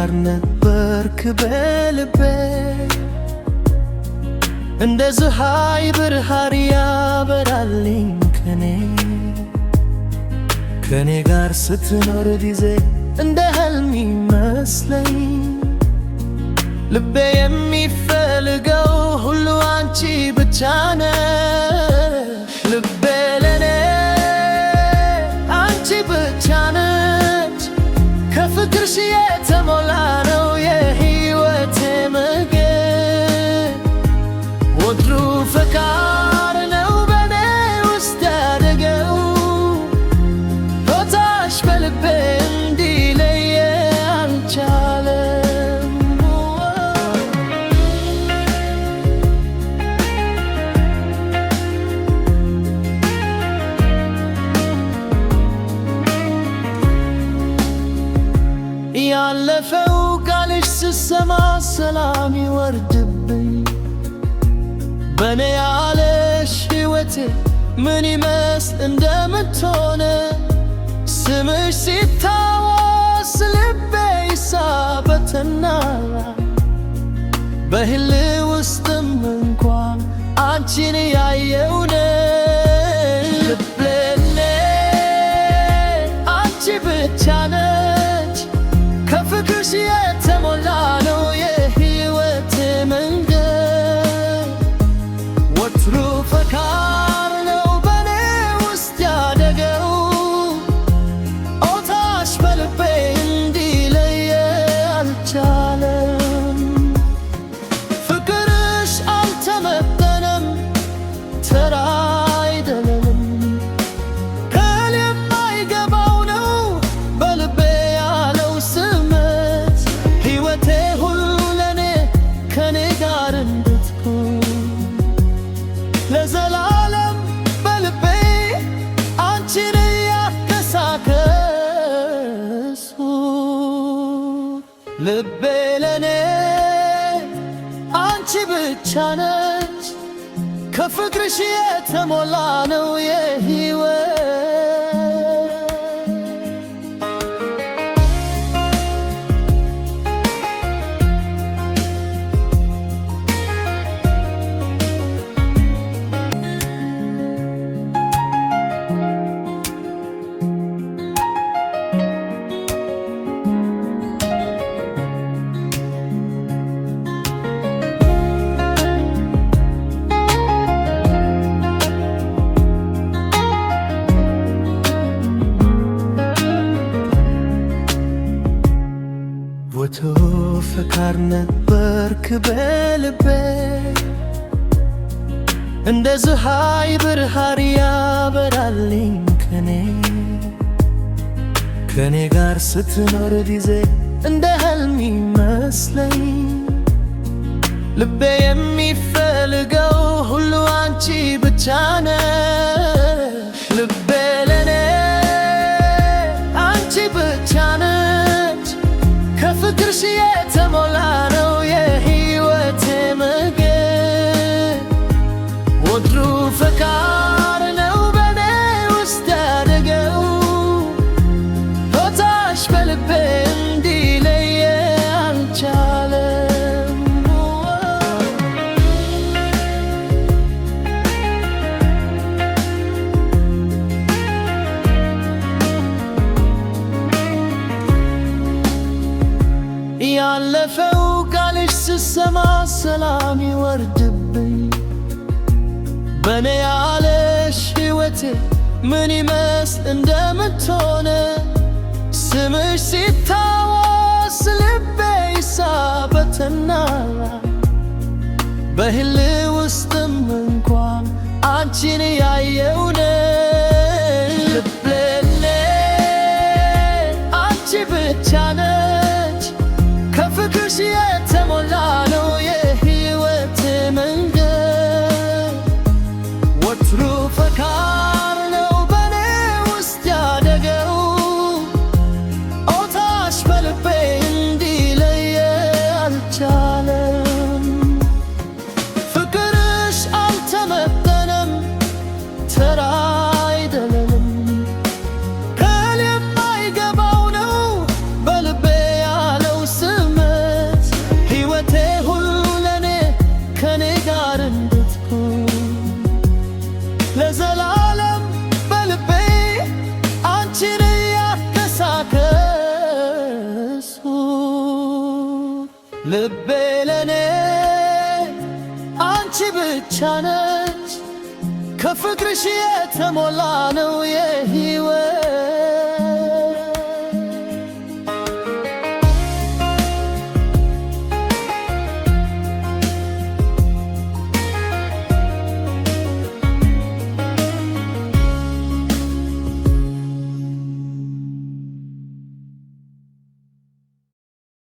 ፈቃድ ነበርክ በልቤ እንደ ፀሐይ ብርሃን ያበራልኝ ከኔ ጋር ስትኖር ጊዜ እንደ ህልም ይመስለኝ ልቤ የሚፈልገው ሁሉ አንቺ ብቻ ነሽ ልቤ ለኔ አንቺ ብቻ ነች ከፍቅርሽ የተሞላ ነው የህይወቴ ምግብ ወትሩ ፈቃድ ነው በኔ ውስጥ ያደገው ቦታሽ በልቤ እንዲለየ አልቻለም ያለፈው ቃልሽ ስሰማ ሰላም ይወርድብኝ በኔ ያለሽ ሕይወቴ ምን ይመስል እንደምትሆነ ስምሽ ሲታወስ ልቤ ይሳበትና በህልም ውስጥም እንኳን አንቺን ያየው ልቤ ለኔ አንቺ ብቻ ነች ከፍቅርሽ የተሞላ ነው የህይወቴ መንገድ ወትሩ ፈቃድ ነው በኔ ውስጥ ያደገው ቦታሽ በልቤ እንዲለየ አልቻለም ፍቅርሽ አልተመጠነም ተራ አይደለም ከልብ የማይገባው ነው በልቤ ያለው ስሜት ሕይወቴ ሁሉ ለኔ ከኔ ጋር እንድትሆን ለዘላለም በልቤ አንቺን ያከሳከሱ ልቤ ለኔ አንቺ ብቻ ነች ከፍቅርሽ የተሞላ ነው የህይወት ወትሮ ፈቃድ ነበርክ በልቤ እንደ ፀሐይ ብርሃን ያበራልኝ ከኔ ጋር ስትኖር ጊዜ እንደ ህልም ይመስለኝ ልቤ የሚፈልገው ሁሉ አንቺ ብቻ ነሽ ልቤ ለኔ አንቺ ብቻ ነች ከፍቅርሽ የተሞላ ነው የህይወቴ ምግብ ወትሩ ፈቃድ ነው በኔ ውስጥ ያደገው ቦታሽ በልቤ እንዲለየ አልቻለም ያለፈው ቃልሽ ስሰማ ሰላም ይወርድብኝ በኔ ያለሽ ሕይወቴ ምን ይመስል እንደምትሆነ ስምሽ ሲታወስ ልቤ ይሳበትና በህልም ውስጥም እንኳን አንቺን ያየው ልቤ ለኔ አንቺ ብቻ ነች ከፍቅርሽ የተሞላ ነው የህይወቴ መንገድ ወትሩ ፈቃድ ነው በኔ ውስጥ ያደገው ቦታሽ በልቤ እንዲለየ አልቻለም ፍቅርሽ አልተመጠነም ተራ አይደለም ከልብ የማይገባው ነው በልቤ አንቺ ብቻ ነች ከፍቅርሽ የተሞላ ነው የሕይወት